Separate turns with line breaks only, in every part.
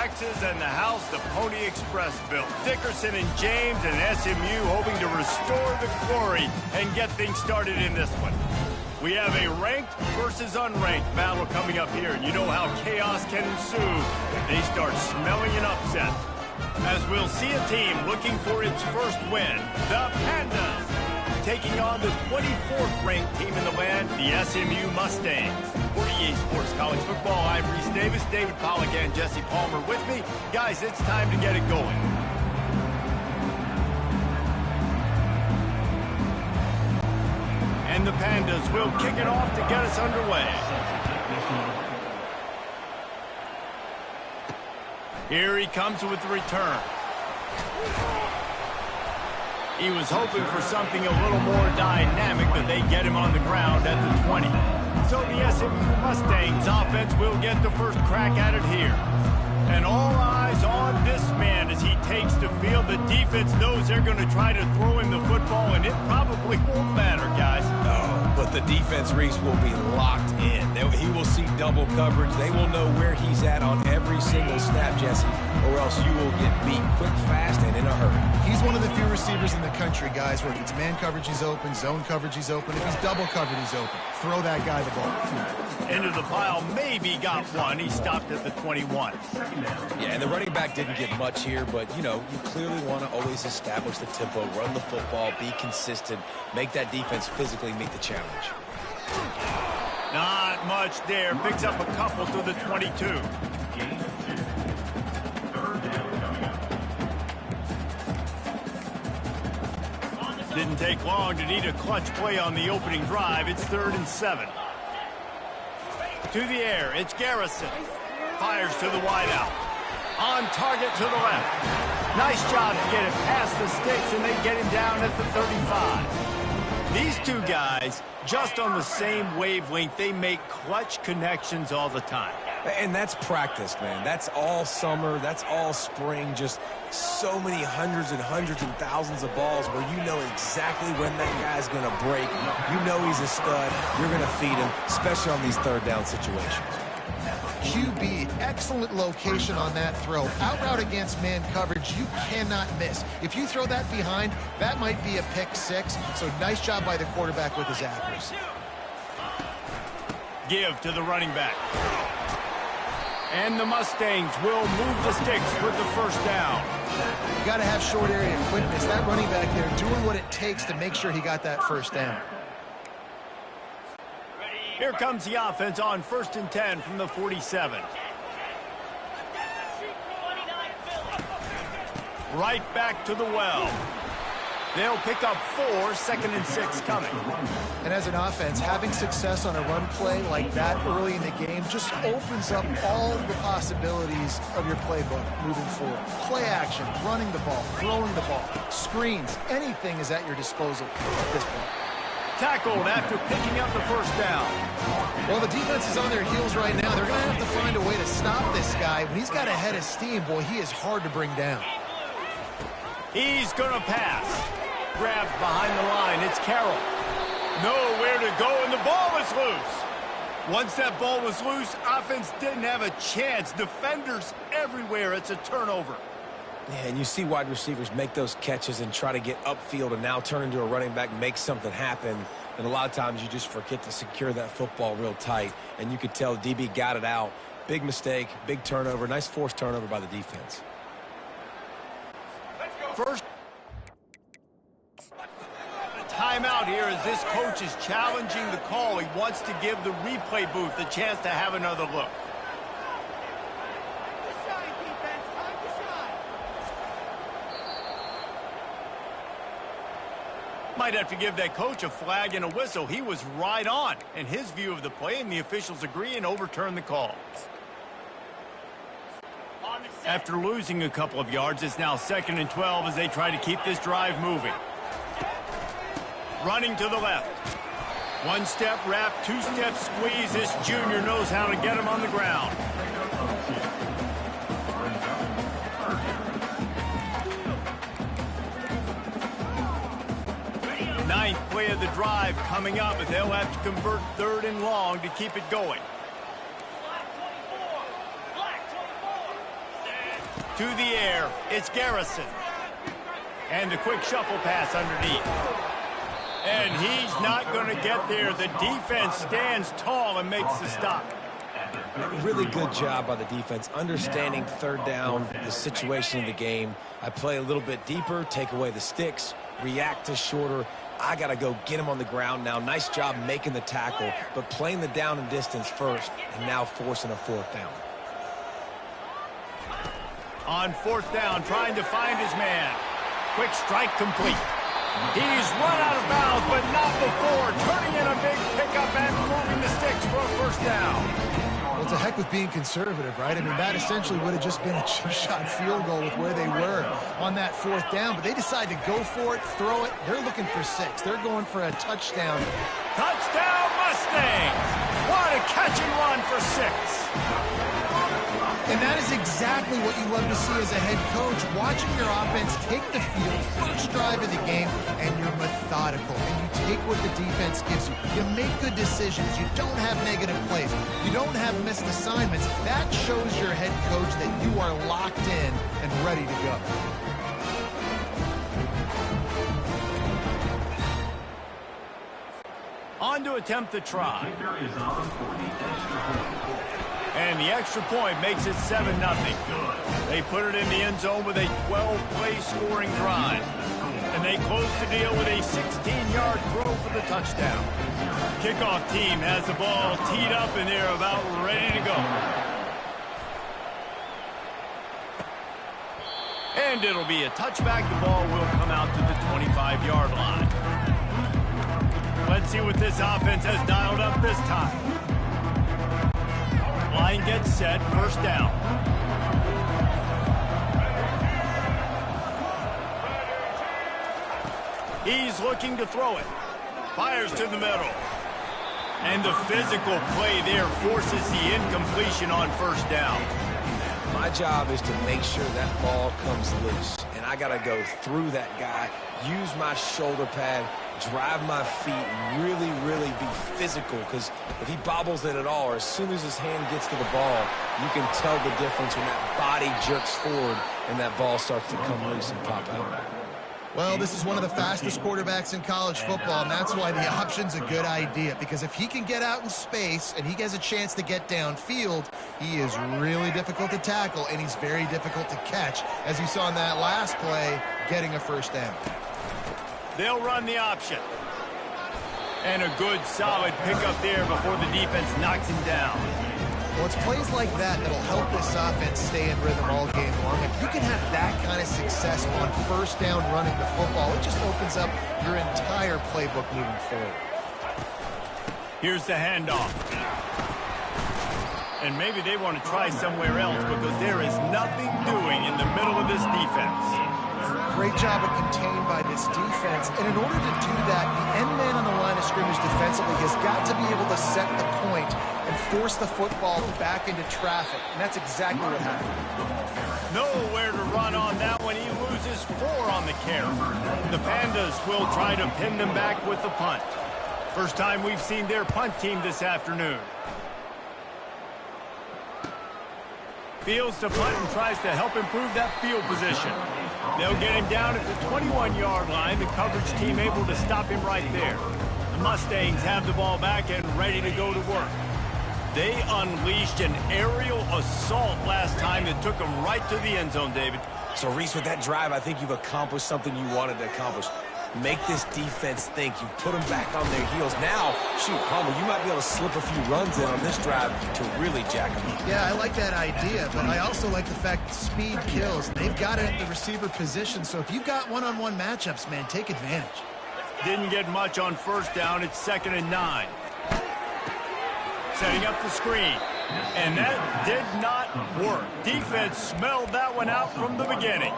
Texas and the house the Pony Express built. Dickerson and James and SMU hoping to restore the glory and get things started in this one. We have a ranked versus unranked battle coming up here, and you know how chaos can ensue if they start smelling an upset. As we'll see a team looking for its first win, the Pandas, taking on the 24th ranked team in the land, the SMU Mustangs. For EA Sports College Football, I'm Reese Davis, David Pollack, and Jesse Palmer with me. Guys, it's time to get it going. And the Pandas will kick it off to get us underway. Here he comes with the return. He was hoping for something a little more dynamic, but they get him on the ground at the 20. So the SMU Mustangs offense will get the first crack at it here. And all eyes on this man as he takes the field. The defense knows they're going to try to throw him the football, and it probably won't matter, guys.
Oh, but the defense, Reese, will be locked in. He will see double coverage. They will know where he's at on every single snap, Jesse, or else you will get beat quick, fast, and in a hurry.
He's one of the few receivers in the country, guys, where if it's man coverage, he's open, zone coverage, he's open. If he's double covered, he's open. Throw that guy the ball.
Into the pile, maybe got one. He stopped at the 21.
Yeah, and the running back didn't get much here, but, you know, you clearly want to always establish the tempo, run the football, be consistent, make that defense physically meet the challenge.
Not much there. Picks up a couple to the 22. Didn't take long to need a clutch play on the opening drive. It's 3rd and 7. To the air, it's Garrison. Fires to the wideout. On target to the left. Nice job to get it past the sticks, and they get him down at the 35. These two guys, just on the same wavelength, they make clutch connections all the time.
And that's practice, man. That's all summer. That's all spring. Just so many hundreds and thousands of balls where you know exactly when that guy's going to break. You know he's a stud. You're going to feed him, especially on these third down situations.
QB, excellent location on that throw. Out route against man coverage, you cannot miss. If you throw that behind, that might be a pick six. So nice job by the quarterback with his accuracy.
Give to the running back. And the Mustangs will move the sticks with the first down.
You got to have short area quickness. That running back there doing what it takes to make sure he got that first down.
Here comes the offense on 1st and 10 from the 47. Right back to the well. They'll pick up 4, 2nd and 6 coming.
And as an offense, having success on a run play like that early in the game just opens up all the possibilities of your playbook moving forward. Play action, running the ball, throwing the ball, screens, anything is at your disposal at this point.
Tackled after picking up the first down.
Well, the defense is on their heels right now. They're going to have to find a way to stop this guy. When he's got a head of steam, boy, he is hard to bring down.
He's going to pass. Grabbed behind the line. It's Carroll. Nowhere to go, and the ball is loose. Once that ball was loose, offense didn't have a chance. Defenders everywhere. It's a turnover.
Yeah, and you see wide receivers make those catches and try to get upfield and now turn into a running back, make something happen. And a lot of times you just forget to secure that football real tight. And you could tell DB got it out. Big mistake, big turnover, nice forced turnover by the defense.
First timeout here as this coach is challenging the call. He wants to give the replay booth a chance to have another look. Might have to give that coach a flag and a whistle. He was right on in his view of the play, and the officials agree and overturn the call. After losing a couple of yards, it's now 2nd and 12 as they try to keep this drive moving. Running to the left. One step wrap, 2-step squeeze. This junior knows how to get him on the ground. Ninth play of the drive coming up, but they'll have to convert 3rd and long to keep it going. To the air, it's Garrison. And the quick shuffle pass underneath. And he's not going to get there. The defense stands tall and makes the stop.
Really good job by the defense, understanding third down, the situation of the game. I play a little bit deeper, take away the sticks, react to shorter. I got to go get him on the ground now. Nice job making the tackle, but playing the down and distance first, and now forcing a fourth down.
On fourth down, trying to find his man. Quick strike complete. He's run out of bounds, but not before. Turning in a big pickup and moving the sticks for a first down.
Well, it's a heck with being conservative, right? I mean, that essentially would have just been a chip-shot field goal with where they were on that fourth down, but they decide to go for it, throw it. They're looking for 6. They're going for a touchdown.
Touchdown, Mustangs! What a catch and run for 6.
And that is exactly what you love to see as a head coach, watching your offense take the field, first drive of the game, and you're methodical, and you take what the defense gives you. You make good decisions. You don't have negative plays. You don't have missed assignments. That shows your head coach that you are locked in and ready to go.
On to attempt the try. And the extra point makes it 7-0. They put it in the end zone with a 12-play scoring drive. And they close the deal with a 16-yard throw for the touchdown. Kickoff team has the ball teed up and they're about ready to go. And it'll be a touchback. The ball will come out to the 25-yard line. Let's see what this offense has dialed up this time. Line gets set, first down. He's looking to throw it. Fires to the middle. And the physical play there forces the incompletion on first down.
My job is to make sure that ball comes loose. And I got to go through that guy, use my shoulder pad, drive my feet, and really be physical, because if he bobbles it at all, or as soon as his hand gets to the ball, you can tell the difference when that body jerks forward and that ball starts to come loose and pop out.
Well, this is one of the fastest quarterbacks in college football, and that's why the option's a good idea, because if he can get out in space and he has a chance to get downfield, he is really difficult to tackle, and he's very difficult to catch, as you saw in that last play, getting a first down.
They'll run the option. And a good, solid pickup there before the defense knocks him down.
Well, it's plays like that that'll help this offense stay in rhythm all game long. If you can have that kind of success on first down running the football, it just opens up your entire playbook moving forward.
Here's the handoff. And maybe they want to try somewhere else because there is nothing doing in the middle of this defense.
Great job of contained by this defense. And in order to do that, the end man on the line of scrimmage defensively has got to be able to set the point and force the football back into traffic. And that's exactly what happened.
Nowhere to run on that one. He loses 4 on the carry. The Pandas will try to pin them back with the punt. First time we've seen their punt team this afternoon. Fields to punt and tries to help improve that field position. They'll get him down at the 21-yard line. The coverage team able to stop him right there. The Mustangs have the ball back and ready to go to work. They unleashed an aerial assault last time that took them right to the end zone, David.
So, Reese, with that drive, I think you've accomplished something you wanted to accomplish. Make this defense think. You put them back on their heels. Now, shoot, Palmer, you might be able to slip a few runs in on this drive to really jack them up.
Yeah, I like that idea, but I also like the fact that speed kills. They've got it at the receiver position, so if you've got one-on-one matchups, man, take advantage.
Didn't get much on first down. It's 2nd and 9. Setting up the screen. And that did not work. Defense smelled that one out from the beginning.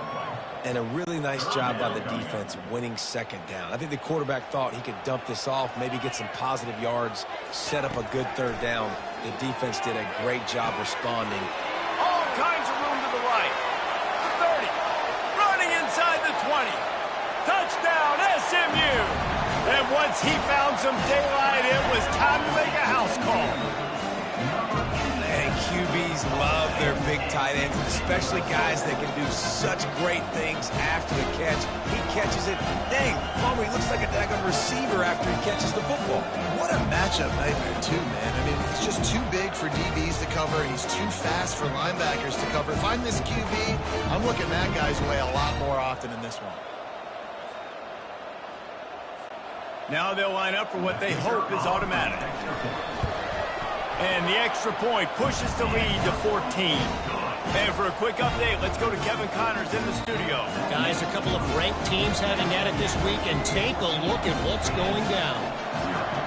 And a really nice job by the defense winning 2nd down. I think the quarterback thought he could dump this off, maybe get some positive yards, set up a good 3rd down. The defense did a great job responding.
All kinds of room to the right. The 30. Running inside the 20. Touchdown, SMU. And once he found some daylight, it was time to make a house call.
And QB DBs love their big tight ends, especially guys that can do such great things after the catch. He catches it. Dang, Palmer, he looks like a daggone receiver after he catches the football.
What a matchup nightmare, too, man. I mean, he's just too big for DBs to cover, and he's too fast for linebackers to cover. If I'm this QB, I'm looking that guy's way a lot more often in this one.
Now they'll line up for what they hope is automatic. And the extra point pushes the lead to 14. And for a quick update, let's go to Kevin Connors in the studio.
Guys, a couple of ranked teams having at it this week, and take a look at what's going down.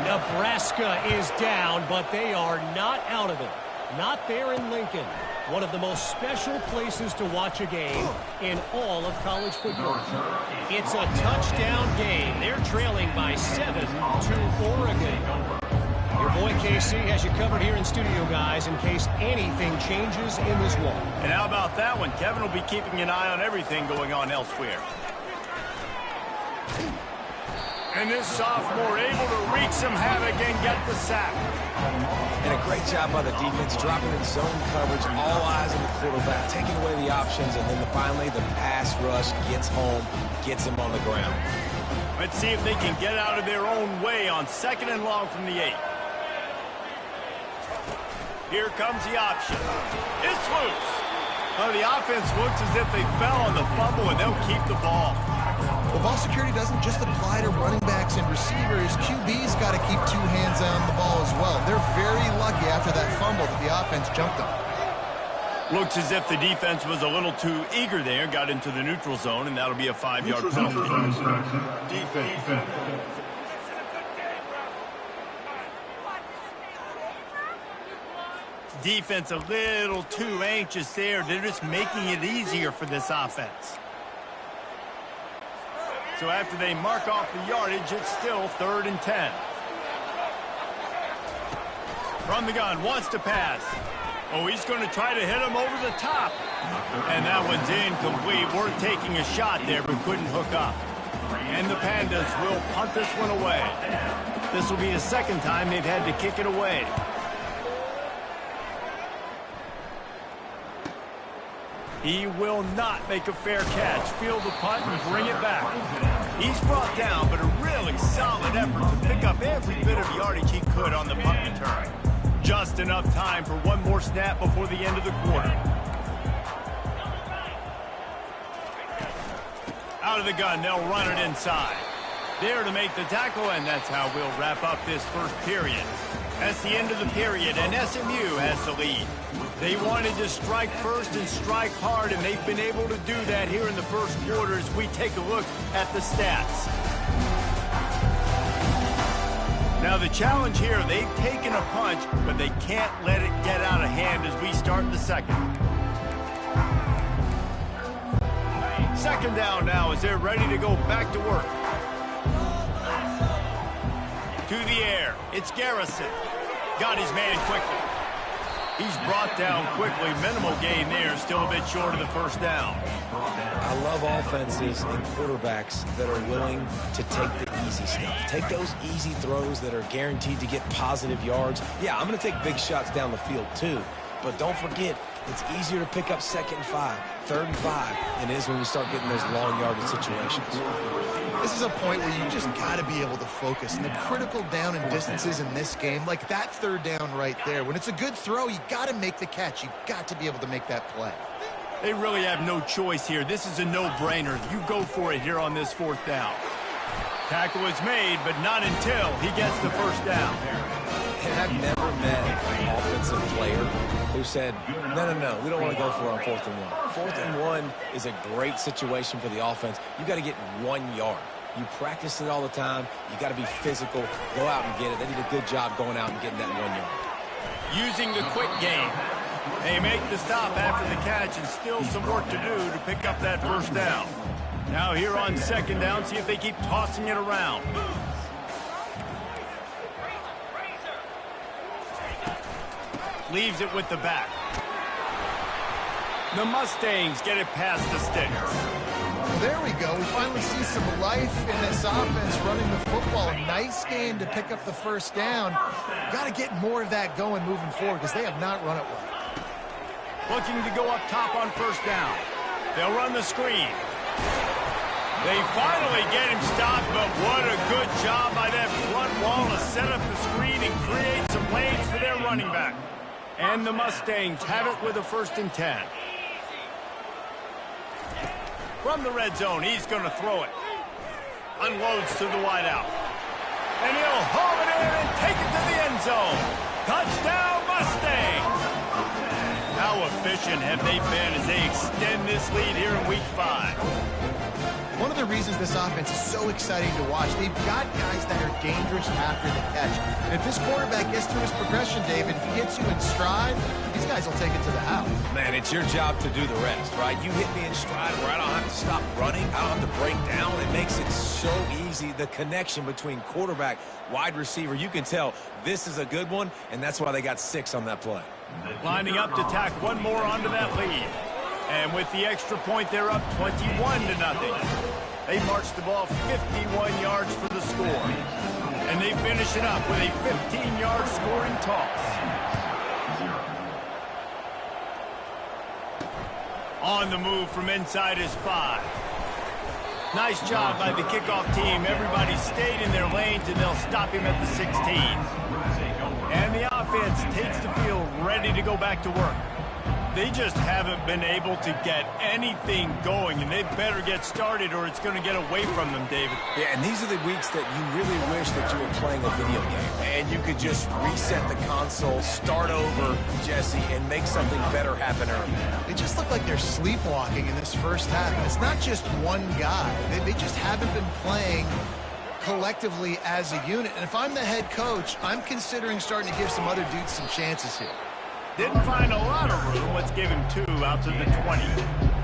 Nebraska is down, but they are not out of it. Not there in Lincoln. One of the most special places to watch a game in all of college football. It's a touchdown game. They're trailing by 7 to Oregon. Your boy KC has you covered here in studio, guys, in case anything changes in this one.
And how about that one? Kevin will be keeping an eye on everything going on elsewhere. And this sophomore able to wreak some havoc and get the sack.
And a great job by the defense, dropping in zone coverage, all eyes on the quarterback, taking away the options, and then finally the pass rush gets home, gets him on the ground.
Let's see if they can get out of their own way on 2nd and long from the 8. Here comes the option. It's loose. Oh, the offense looks as if they fell on the fumble, and they'll keep the ball.
Well, ball security doesn't just apply to running backs and receivers. QB's got to keep 2 hands on the ball as well. They're very lucky after that fumble that the offense jumped on.
Looks as if the defense was a little too eager there, got into the neutral zone, and that'll be a 5-yard penalty. Defense. Defense a little too anxious there. They're just making it easier for this offense. So after they mark off the yardage, it's still 3rd and 10. From the gun, wants to pass. Oh, he's going to try to hit him over the top. And that one's incomplete. We're taking a shot there, but couldn't hook up. And the Pandas will punt this one away. This will be the 2nd time they've had to kick it away. He will not make a fair catch. Field the punt and bring it back. He's brought down, but a really solid effort to pick up every bit of yardage he could on the punt return. Just enough time for one more snap before the end of the quarter. Out of the gun, they'll run it inside. There to make the tackle, and that's how we'll wrap up this first period. That's the end of the period, and SMU has the lead. They wanted to strike first and strike hard, and they've been able to do that here in the first quarter as we take a look at the stats. Now the challenge here, they've taken a punch, but they can't let it get out of hand as we start the 2nd. 2nd down now as they're ready to go back to work. To the air, it's Garrison. Got his man quickly. He's brought down quickly. Minimal gain there. Still a bit short of the 1st down.
I love offenses and quarterbacks that are willing to take the easy stuff. Take those easy throws that are guaranteed to get positive yards. Yeah, I'm going to take big shots down the field too. But don't forget, it's easier to pick up 2nd and 5, 3rd and 5 than it is when we start getting those long yardage situations.
This is a point where you just got to be able to focus. And the critical down and distances in this game, like that 3rd down right there, when it's a good throw, you got to make the catch. You've got to be able to make that play.
They really have no choice here. This is a no-brainer. You go for it here on this 4th down. Tackle is made, but not until he gets the 1st down.
And I've never met an offensive player who said, no, we don't want to go for it on 4th and 1. 4th and 1 is a great situation for the offense. You got to get 1 yard. You practice it all the time. You got to be physical. Go out and get it. They did a good job going out and getting that 1 yard.
Using the quick game. They make the stop after the catch, and still some work to do to pick up that 1st down. Now here on 2nd down, see if they keep tossing it around. Leaves it with the back. The Mustangs get it past the sticks.
Well, there we go. We finally see some life in this offense running the football. Nice game to pick up the 1st down. Got to get more of that going moving forward because they have not run it well.
Looking to go up top on first down. They'll run the screen. They finally get him stopped, but what a good job by that front wall to set up the screen and create some lanes for their running back. And the Mustangs have it with a 1st and 10. From the red zone, he's going to throw it. Unloads to the wideout. And he'll haul it in and take it to the end zone. Touchdown, Mustangs! How efficient have they been as they extend this lead here in Week 5?
One of the reasons this offense is so exciting to watch, they've got guys that are dangerous after the catch. And if this quarterback gets through his progression, David, if he gets you in stride, these guys will take it to the house.
Man, it's your job to do the rest, right? You hit me in stride where I don't have to stop running. I don't have to break down. It makes it so easy. The connection between quarterback, wide receiver, you can tell this is a good one, and that's why they got 6 on that play.
Lining up to tack one more onto that lead. And with the extra point, they're up 21-0. They march the ball 51 yards for the score. And they finish it up with a 15-yard scoring toss. On the move from inside his 5. Nice job by the kickoff team. Everybody stayed in their lanes, and they'll stop him at the 16. And the offense takes the field ready to go back to work. They just haven't been able to get anything going, and they better get started or it's going to get away from them, David.
Yeah, and these are the weeks that you really wish that you were playing a video game, and you could just reset the console, start over, Jesse, and make something better happen early.
They just look like they're sleepwalking in this first half. And it's not just one guy. They just haven't been playing collectively as a unit. And if I'm the head coach, I'm considering starting to give some other dudes some chances here.
Didn't find a lot of room. Let's give him 2 out to the 20.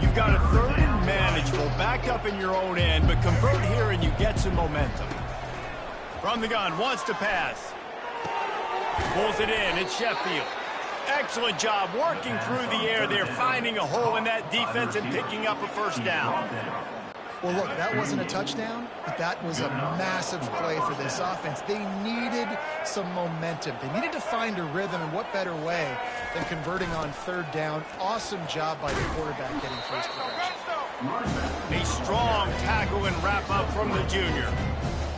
You've got a 3rd and manageable, back up in your own end, but convert here and you get some momentum. From the gun, wants to pass. Pulls it in. It's Sheffield. Excellent job working through the air there, finding a hole in that defense and picking up a 1st down.
Well, look, that wasn't a touchdown, but that was a massive play for this offense. They needed some momentum. They needed to find a rhythm, and what better way than converting on 3rd down. Awesome job by the quarterback getting first progression.
A strong tackle and wrap up from the junior.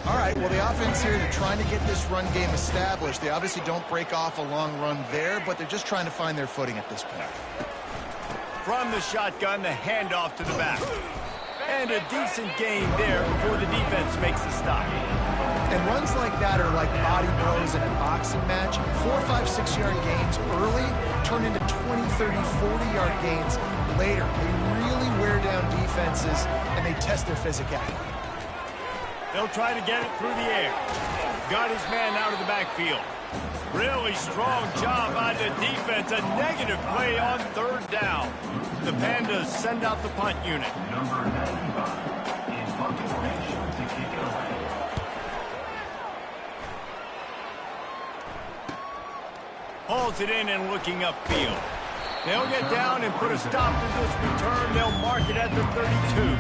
All right, well, the offense here, they're trying to get this run game established. They obviously don't break off a long run there, but they're just trying to find their footing at this point.
From the shotgun, the handoff to the back. And a decent gain there before the defense makes the stop.
And runs like that are like body blows in a boxing match. 4, 5, 6-yard gains early turn into 20, 30, 40-yard gains later. They really wear down defenses, and they test their physicality.
They'll try to get it through the air. Got his man out of the backfield. Really strong job by the defense. A negative play on 3rd down. The Pandas send out the punt unit.
Number 95 in punt formation to kick it away.
Hauls it in and looking upfield. They'll get down and put a stop to this return. They'll mark it at the 32.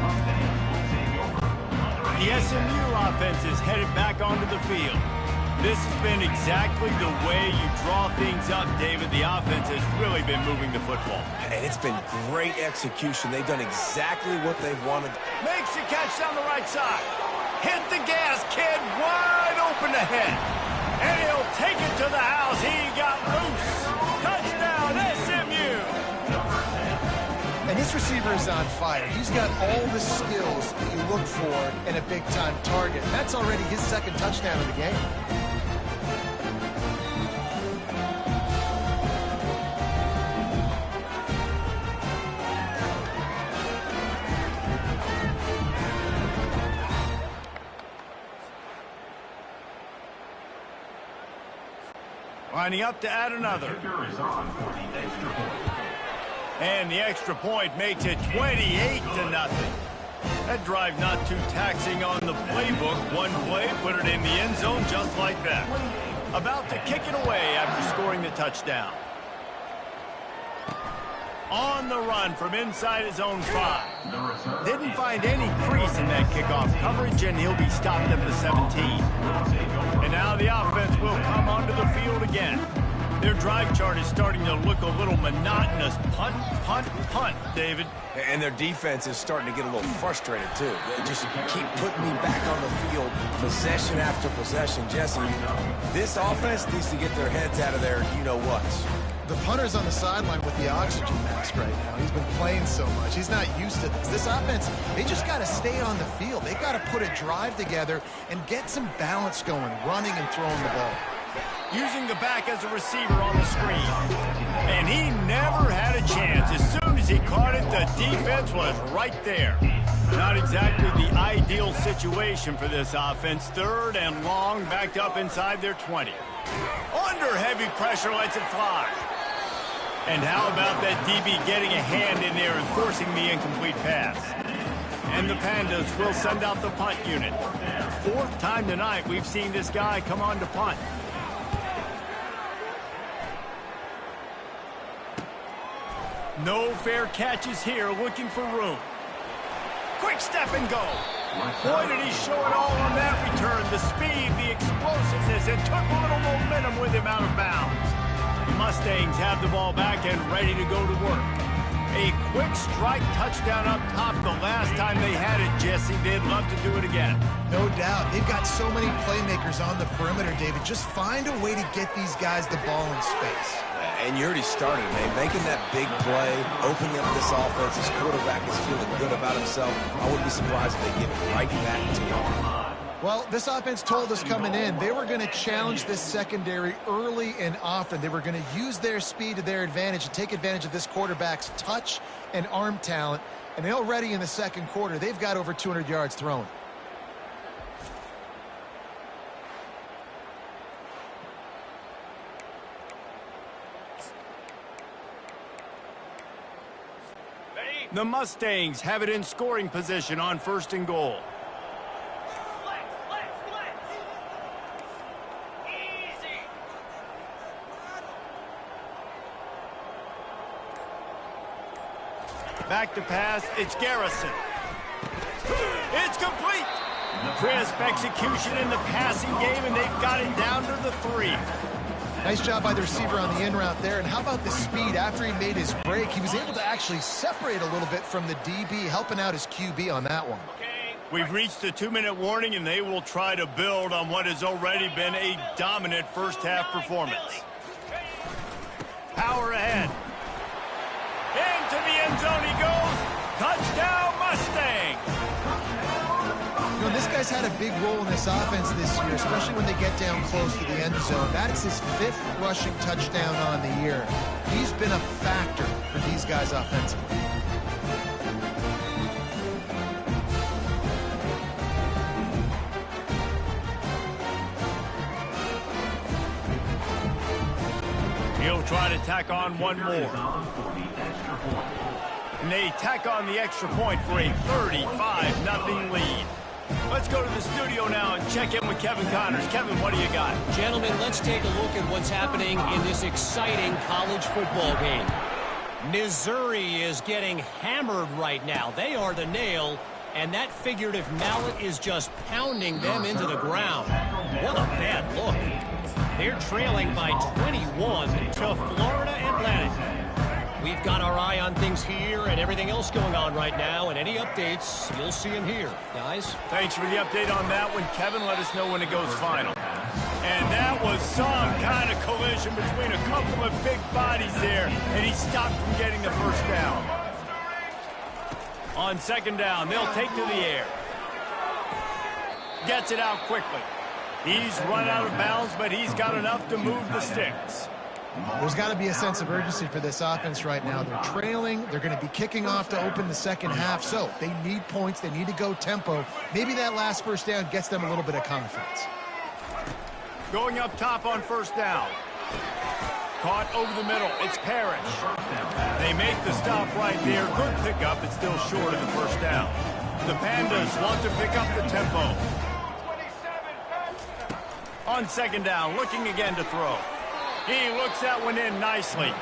The SMU offense is headed back onto the field. This has been exactly the way you draw things up, David. The offense has really been moving the football.
And it's been great execution. They've done exactly what they've wanted.
Makes the catch down the right side. Hit the gas, kid. Wide open ahead. And he'll take it to the house. He got loose. Touchdown, SMU.
And this receiver is on fire. He's got all the skills that you look for in a big-time target. And that's already his 2nd touchdown of the game.
Lining up to add another. And the extra point makes it 28-0. That drive not too taxing on the playbook. One play, put it in the end zone just like that. About to kick it away after scoring the touchdown. On the run from inside his own 5. Didn't find any crease in that kickoff coverage, and he'll be stopped at the 17. And now the offense will come onto the field again. Their drive chart is starting to look a little monotonous. Punt, punt, punt, David.
And their defense is starting to get a little frustrated, too. They just keep putting me back on the field, possession after possession. Jesse, this offense needs to get their heads out of their you-know-whats.
The punter's on the sideline with the oxygen mask right now. He's been playing so much. He's not used to this. This offense, they just got to stay on the field. They got to put a drive together and get some balance going, running and throwing the ball.
Using the back as a receiver on the screen. And he never had a chance. As soon as he caught it, the defense was right there. Not exactly the ideal situation for this offense. 3rd and long, backed up inside their 20. Under heavy pressure, lets it fly. And how about that DB getting a hand in there and forcing the incomplete pass? And the Pandas will send out the punt unit. 4th time tonight we've seen this guy come on to punt. No fair catches here, looking for room. Quick step and go. Boy, did he show it all on that return. The speed, the explosiveness, and took a little momentum with him out of bounds. The Mustangs have the ball back and ready to go to work. A quick strike touchdown up top the last time they had it, Jesse. They'd love to do it again.
No doubt. They've got so many playmakers on the perimeter, David. Just find a way to get these guys the ball in space.
And you already started, man. Making that big play, opening up this offense. His quarterback is feeling good about himself. I wouldn't be surprised if they give it right back to him.
Well, this offense told us coming in they were going to challenge this secondary early and often. They were going to use their speed to their advantage and take advantage of this quarterback's touch and arm talent. And already in the second quarter, they've got over 200 yards thrown.
The Mustangs have it in scoring position on 1st and goal. Back to pass, it's Garrison. It's complete. Crisp execution in the passing game, and they've got it down to the 3.
Nice job by the receiver on the in route there. And how about the speed? After he made his break, he was able to actually separate a little bit from the DB, helping out his QB on that one.
We've reached the 2-minute warning, and they will try to build on what has already been a dominant first-half performance. Power ahead. Into the end zone he goes. Touchdown, Mustangs.
You know, this guy's had a big role in this offense this year, especially when they get down close to the end zone. That is his 5th rushing touchdown on the year. He's been a factor for these guys offensively.
He'll try to tack on one more. And they tack on the extra point for a 35-0 lead. Let's go to the studio now and check in with Kevin Connors. Kevin, what do you got?
Gentlemen, let's take a look at what's happening in this exciting college football game. Missouri is getting hammered right now. They are the nail, and that figurative mallet is just pounding them into the ground. What a bad look. They're trailing by 21 to Florida Atlantic. We've got our eye on things here and everything else going on right now, and any updates, you'll see them here. Guys?
Thanks for the update on that one, Kevin. Let us know when it goes final. And that was some kind of collision between a couple of big bodies there, and he stopped from getting the first down. On 2nd down, they'll take to the air. Gets it out quickly. He's run out of bounds, but he's got enough to move the sticks.
There's got to be a sense of urgency for this offense right now. They're trailing. They're going to be kicking off to open the second half. So they need points. They need to go tempo. Maybe that last first down gets them a little bit of confidence.
Going up top on 1st down. Caught over the middle. It's Parrish. They make the stop right there. Good pickup. It's still short of the first down. The Pandas want to pick up the tempo. On 2nd down, looking again to throw. He looks that one in nicely.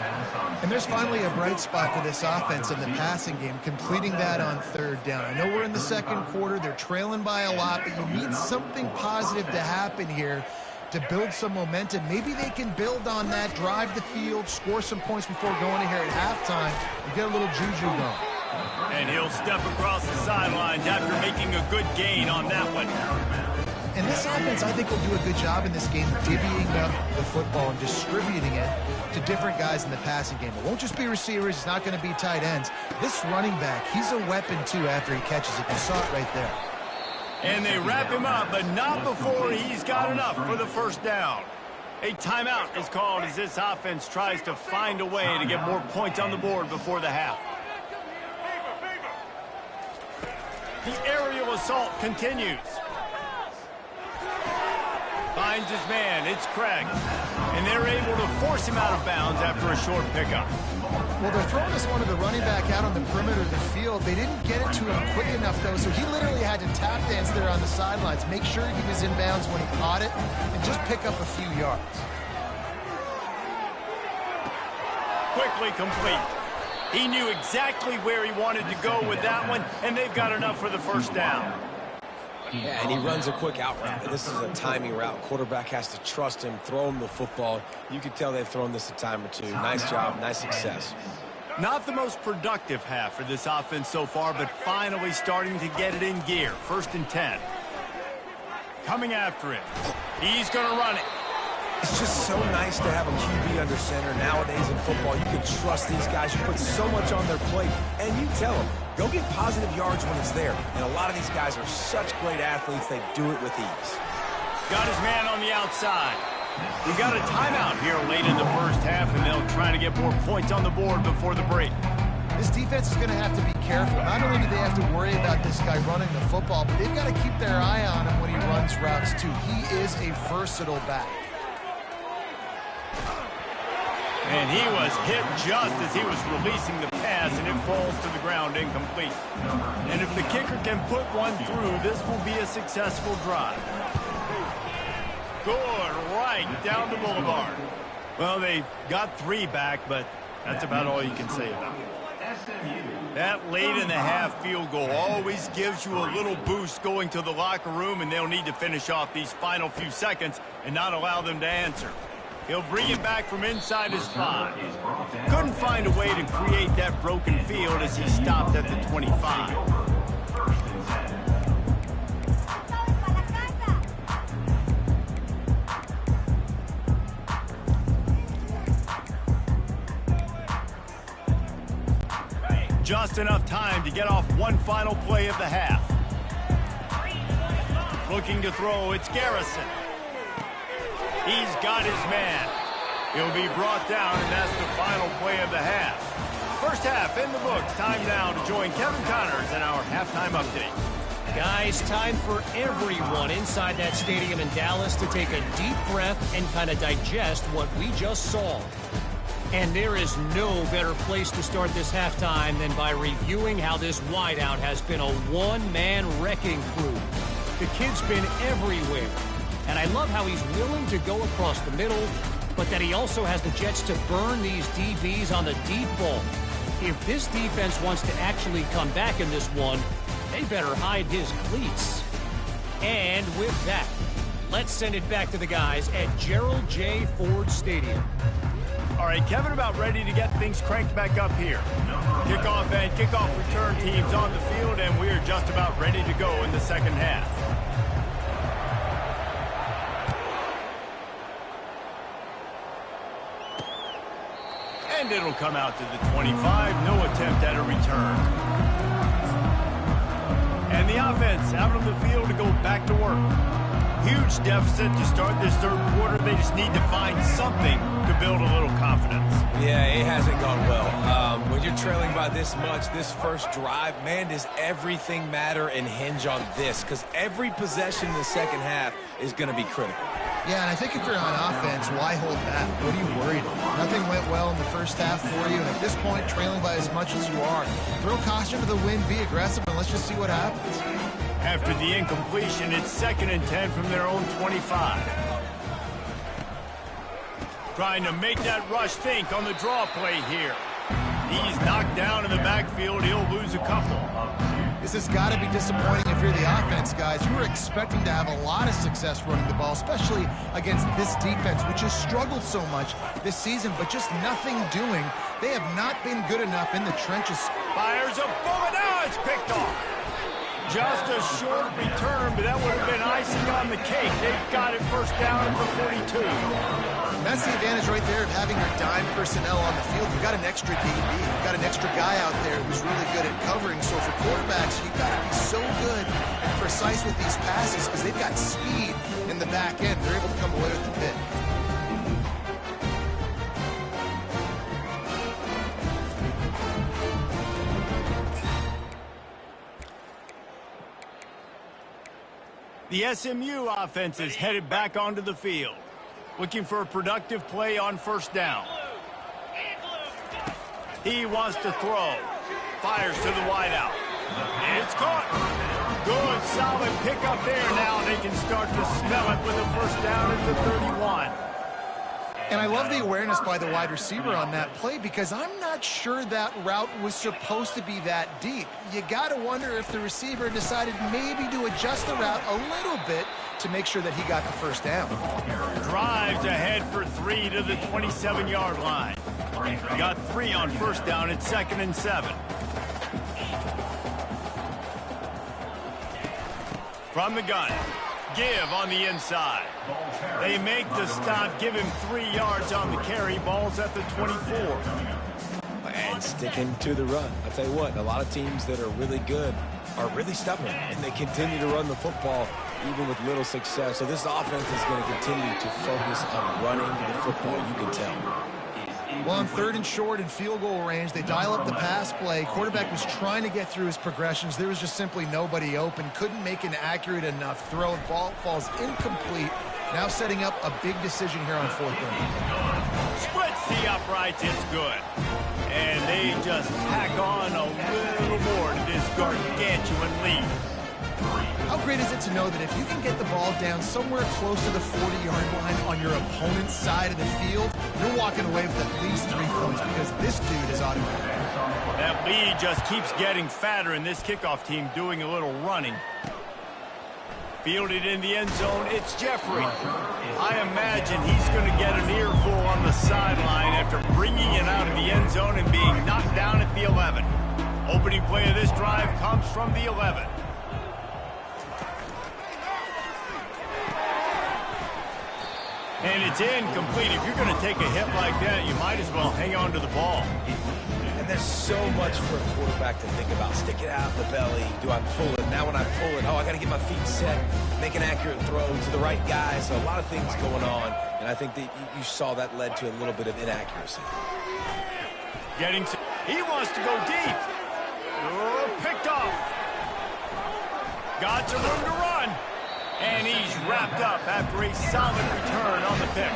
And there's finally a bright spot for this offense in the passing game, completing that on 3rd down. I know we're in the second quarter. They're trailing by a lot, but you need something positive to happen here to build some momentum. Maybe they can build on that, drive the field, score some points before going in here at halftime and get a little juju going.
And he'll step across the sidelines after making a good gain on that one.
And this offense, I think, will do a good job in this game divvying up the football and distributing it to different guys in the passing game. It won't just be receivers. It's not going to be tight ends. This running back, he's a weapon, too, after he catches it. You saw it right there.
And they wrap him up, but not before he's got enough for the first down. A timeout is called as this offense tries to find a way to get more points on the board before the half. The aerial assault continues. Finds his man, it's Craig. And they're able to force him out of bounds after a short pickup.
Well, they're throwing this one to the running back out on the perimeter of the field. They didn't get it to him quick enough, though, so he literally had to tap dance there on the sidelines, make sure he was in bounds when he caught it, and just pick up a few yards.
Quickly complete. He knew exactly where he wanted to go with that one, and they've got enough for the first down.
Yeah, and he runs a quick out route. And this is a timing route. Quarterback has to trust him, throw him the football. You can tell they've thrown this a time or two. Nice job, nice success.
Not the most productive half for this offense so far, but finally starting to get it in gear. 1st and 10. Coming after him. He's going to run it.
It's just so nice to have a QB under center. Nowadays in football, you can trust these guys. You put so much on their plate, and you tell them, go get positive yards when it's there. And a lot of these guys are such great athletes, they do it with ease.
Got his man on the outside. We got a timeout here late in the first half, and they'll try to get more points on the board before the break.
This defense is going to have to be careful. Not only do they have to worry about this guy running the football, but they've got to keep their eye on him when he runs routes, too. He is a versatile back.
And he was hit just as he was releasing the pass, and it falls to the ground incomplete. And if the kicker can put one through, this will be a successful drive. Good, right down the boulevard. Well, they got 3 back, but that's about all you can say about it. That late in the half field goal always gives you a little boost going to the locker room, and they'll need to finish off these final few seconds and not allow them to answer. He'll bring it back from inside his 5. Couldn't find a way to create that broken field as he stopped at the 25. Just enough time to get off one final play of the half. Looking to throw, it's Garrison. He's got his man. He'll be brought down, and that's the final play of the half. First half in the books. Time now to join Kevin Connors in our halftime update.
Guys, time for everyone inside that stadium in Dallas to take a deep breath and kind of digest what we just saw. And there is no better place to start this halftime than by reviewing how this wideout has been a one-man wrecking crew. The kid's been everywhere. And I love how he's willing to go across the middle, but that he also has the jets to burn these DBs on the deep ball. If this defense wants to actually come back in this one, they better hide his cleats. And with that, let's send it back to the guys at Gerald J. Ford Stadium.
All right, Kevin, about ready to get things cranked back up here. Kickoff and kickoff return teams on the field, and we're just about ready to go in the second half. And it'll come out to the 25. No attempt at a return. And the offense out on the field to go back to work. Huge deficit to start this third quarter. They just need to find something to build a little confidence.
Yeah, it hasn't gone well. When you're trailing by this much, this first drive, man, does everything matter and hinge on this? Because every possession in the second half is going to be critical.
Yeah, and I think if you're on offense, why hold back? What are you worried about? Nothing went well in the first half for you, and at this point, trailing by as much as you are, throw caution to the wind, be aggressive, and let's just see what happens.
After the incompletion, it's 2nd and 10 from their own 25. Trying to make that rush think on the draw play here. He's knocked down in the backfield. He'll lose a couple.
This has got to be disappointing if you're the offense, guys. You were expecting to have a lot of success running the ball, especially against this defense, which has struggled so much this season, but just nothing doing. They have not been good enough in the trenches.
Fires a bullet. Now it's picked off. Just a short return, but that would have been icing on the cake. They've got it first down for 42.
That's the advantage right there of having your dime personnel on the field. You've got an extra DB. You've got an extra guy out there who's really good at covering. So for quarterbacks, you've got to be so good and precise with these passes because they've got speed in the back end. They're able to come away with the pick.
The SMU offense is headed back onto the field, looking for a productive play on first down. He wants to throw. Fires to the wideout. And it's caught. Good, solid pickup there. Now they can start to smell it with a first down at the 31.
And I love the awareness by the wide receiver on that play because I'm not sure that route was supposed to be that deep. You got to wonder if the receiver decided maybe to adjust the route a little bit to make sure that he got the first down.
Drives ahead for 3 to the 27-yard line. Got 3 on first down at 2nd and 7. From the gun. Give on the inside. They make the stop, give him 3 yards on the carry. Ball's at the 24.
And sticking to the run. I'll tell you what, a lot of teams that are really good are really stubborn, and they continue to run the football even with little success. So this offense is going to continue to focus on running the football, you can tell.
Well, on 3rd and short and field goal range, they dial up the pass play. Quarterback was trying to get through his progressions. There was just simply nobody open. Couldn't make an accurate enough throw. Ball falls incomplete. Now setting up a big decision here on 4th down.
Splits the uprights. It's good. And they just tack on a little more to this gargantuan lead.
How great is it to know that if you can get the ball down somewhere close to the 40-yard line on your opponent's side of the field, you're walking away with at least 3 points because this dude is automatic.
That lead just keeps getting fatter, and this kickoff team doing a little running. Fielded in the end zone, it's Jeffrey. I imagine he's going to get an earful on the sideline after bringing it out of the end zone and being knocked down at the 11. Opening play of this drive comes from the 11. And it's incomplete. If you're going to take a hit like that, you might as well hang on to the ball.
And there's so much for a quarterback to think about. Stick it out the belly. Do I pull it? Now when I pull it, oh, I got to get my feet set, make an accurate throw to the right guy. So a lot of things going on. And I think that you saw that led to a little bit of inaccuracy.
He wants to go deep. Oh, picked off. Got some room to run. And he's wrapped up after a solid return on the pick.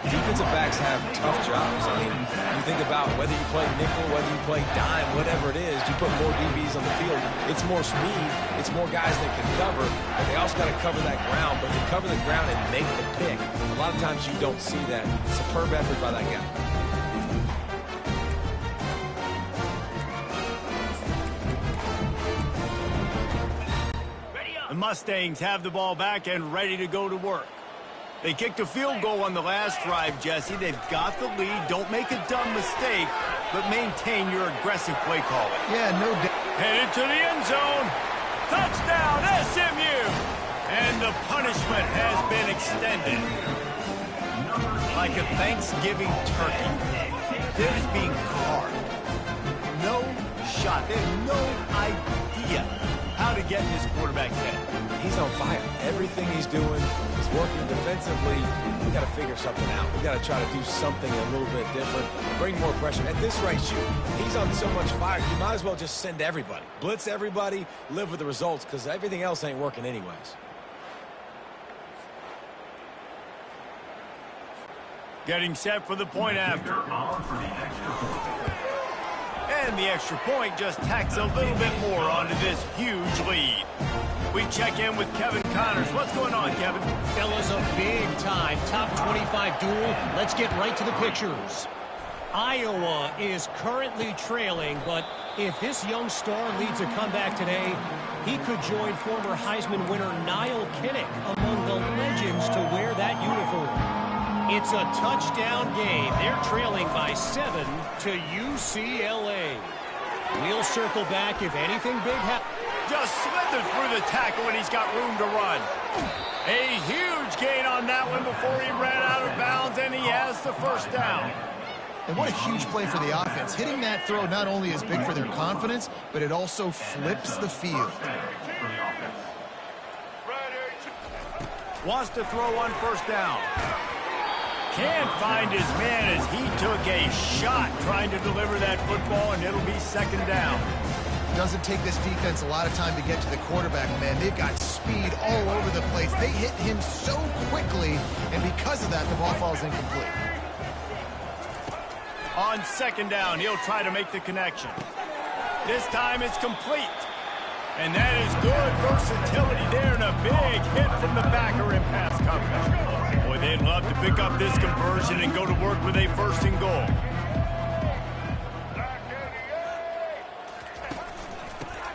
Defensive backs have tough jobs. I mean, you think about whether you play nickel, whether you play dime, whatever it is, you put more DBs on the field. It's more speed. It's more guys that can cover, but they also got to cover that ground. But to cover the ground and make the pick, a lot of times you don't see that. Superb effort by that guy.
The Mustangs have the ball back and ready to go to work. They kicked a field goal on the last drive, Jesse. They've got the lead. Don't make a dumb mistake, but maintain your aggressive play calling.
Yeah, no doubt.
Headed to the end zone. Touchdown, SMU! And the punishment has been extended. Like a Thanksgiving turkey. They're just being carved. No shot. They have no idea how to get in this quarterback's head.
He's on fire. Everything he's doing is working defensively. We got to figure something out. We got to try to do something a little bit different. Bring more pressure. At this rate, shoot, he's on so much fire. You might as well just send everybody. Blitz everybody. Live with the results because everything else ain't working anyways.
Getting set for the point after. And the extra point just tacks a little bit more onto this huge lead. We check in with Kevin Connors. What's going on, Kevin?
Fellas, a big-time top 25 duel. Let's get right to the pictures. Iowa is currently trailing, but if this young star leads a comeback today, he could join former Heisman winner Niall Kinnick among the legends to wear that uniform. It's a touchdown game. They're trailing by 7 to UCLA. We'll circle back if anything big happens.
Just slithered through the tackle and he's got room to run. A huge gain on that one before he ran out of bounds, and he has the first down.
And what a huge play for the offense. Hitting that throw not only is big for their confidence, but it also flips the field.
Wants to throw on first down. Can't find his man as he took a shot trying to deliver that football, and it'll be second down.
Doesn't take this defense a lot of time to get to the quarterback, man. They've got speed all over the place. They hit him so quickly, and because of that, the ball falls incomplete.
On second down, he'll try to make the connection. This time it's complete. And that is good versatility there, and a big hit from the backer in pass coverage. Boy, they'd love to pick up this conversion and go to work with a first and goal.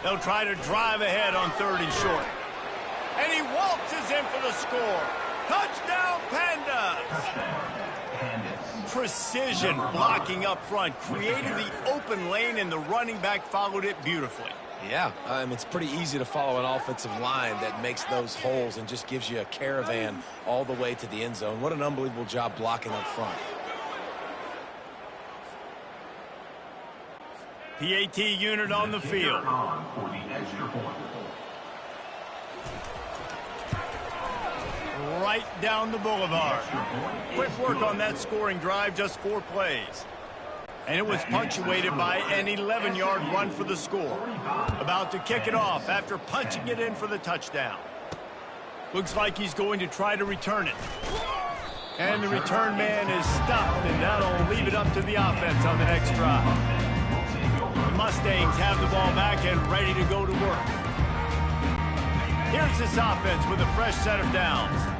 They'll try to drive ahead on third and short. And he waltzes in for the score. Touchdown, Pandas! Precision blocking up front, created the open lane, and the running back followed it beautifully.
Yeah, it's pretty easy to follow an offensive line that makes those holes and just gives you a caravan all the way to the end zone. What an unbelievable job blocking up front.
PAT unit on the field. Right down the boulevard. Quick work on that scoring drive, just 4 plays. And it was punctuated by an 11-yard run for the score. About to kick it off after punching it in for the touchdown. Looks like he's going to try to return it. And the return man is stopped, and that'll leave it up to the offense on the next drive. The Mustangs have the ball back and ready to go to work. Here's this offense with a fresh set of downs.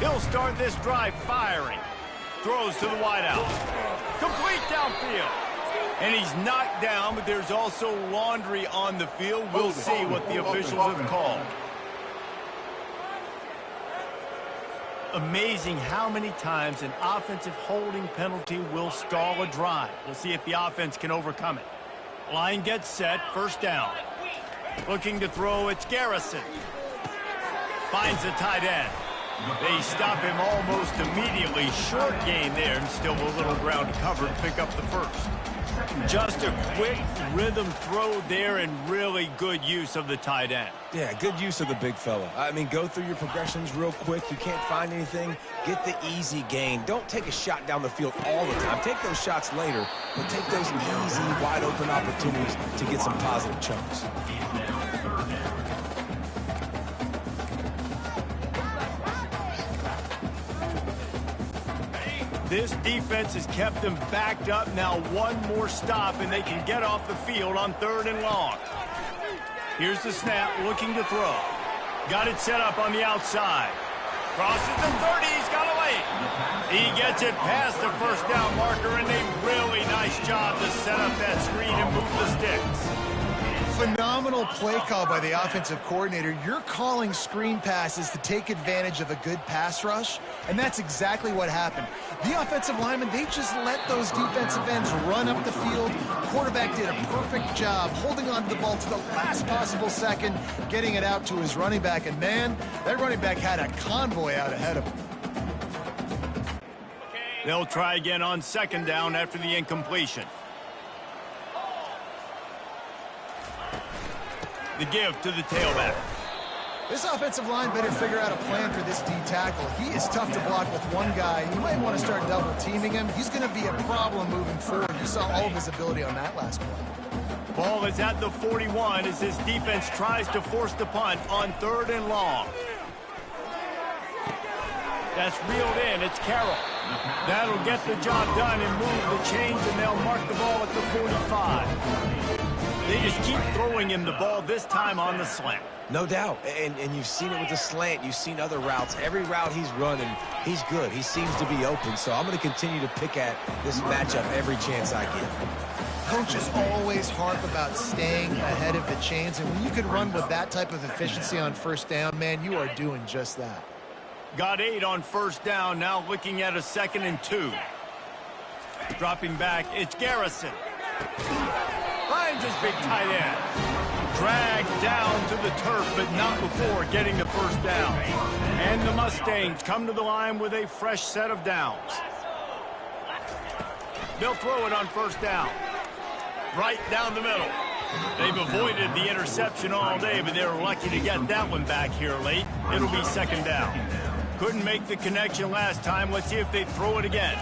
He'll start this drive firing. Throws to the wideout. Complete downfield. And he's knocked down, but there's also laundry on the field. We'll see what the officials have called. Amazing how many times an offensive holding penalty will stall a drive. We'll see if the offense can overcome it. Line gets set, first down. Looking to throw, it's Garrison. Finds the tight end. They stop him almost immediately. Short gain there, and still a little ground to cover to pick up the first. Just a quick rhythm throw there, and really good use of the tight end.
Yeah, good use of the big fella. Go through your progressions real quick. You can't find anything, get the easy gain. Don't take a shot down the field all the time. Take those shots later, but take those easy, wide-open opportunities to get some positive chunks.
This defense has kept them backed up. Now one more stop, and they can get off the field on third and long. Here's the snap, looking to throw. Got it set up on the outside. Crosses the 30, he's got a lane. He gets it past the first down marker, and a really nice job to set up that screen and move the sticks.
Phenomenal play call by the offensive coordinator. You're calling screen passes to take advantage of a good pass rush, and that's exactly what happened. The offensive linemen, they just let those defensive ends run up the field. Quarterback did a perfect job holding on to the ball to the last possible second, getting it out to his running back, and man, that running back had a convoy out ahead of him.
They'll try again on second down after the incompletion. The give to the tailback.
This offensive line better figure out a plan for this D tackle. He is tough to block with one guy. You might want to start double teaming him. He's going to be a problem moving forward. You saw all of his ability on that last play.
Ball is at the 41 as this defense tries to force the punt on third and long. That's reeled in. It's Carroll. That'll get the job done and move the chains, and they'll mark the ball at the 45. They just keep throwing him the ball, this time on the slant.
No doubt, and you've seen it with the slant. You've seen other routes. Every route he's running, he's good. He seems to be open, so I'm going to continue to pick at this matchup every chance I get.
Coaches always harp about staying ahead of the chains, and when you can run with that type of efficiency on first down, man, you are doing just that.
Got 8 on first down, now looking at a 2nd and 2. Dropping back, it's Garrison. Finds his big tight end. Dragged down to the turf, but not before getting the first down. And the Mustangs come to the line with a fresh set of downs. They'll throw it on first down. Right down the middle. They've avoided the interception all day, but they were lucky to get that one back here late. It'll be 2nd down. Couldn't make the connection last time. Let's see if they throw it again.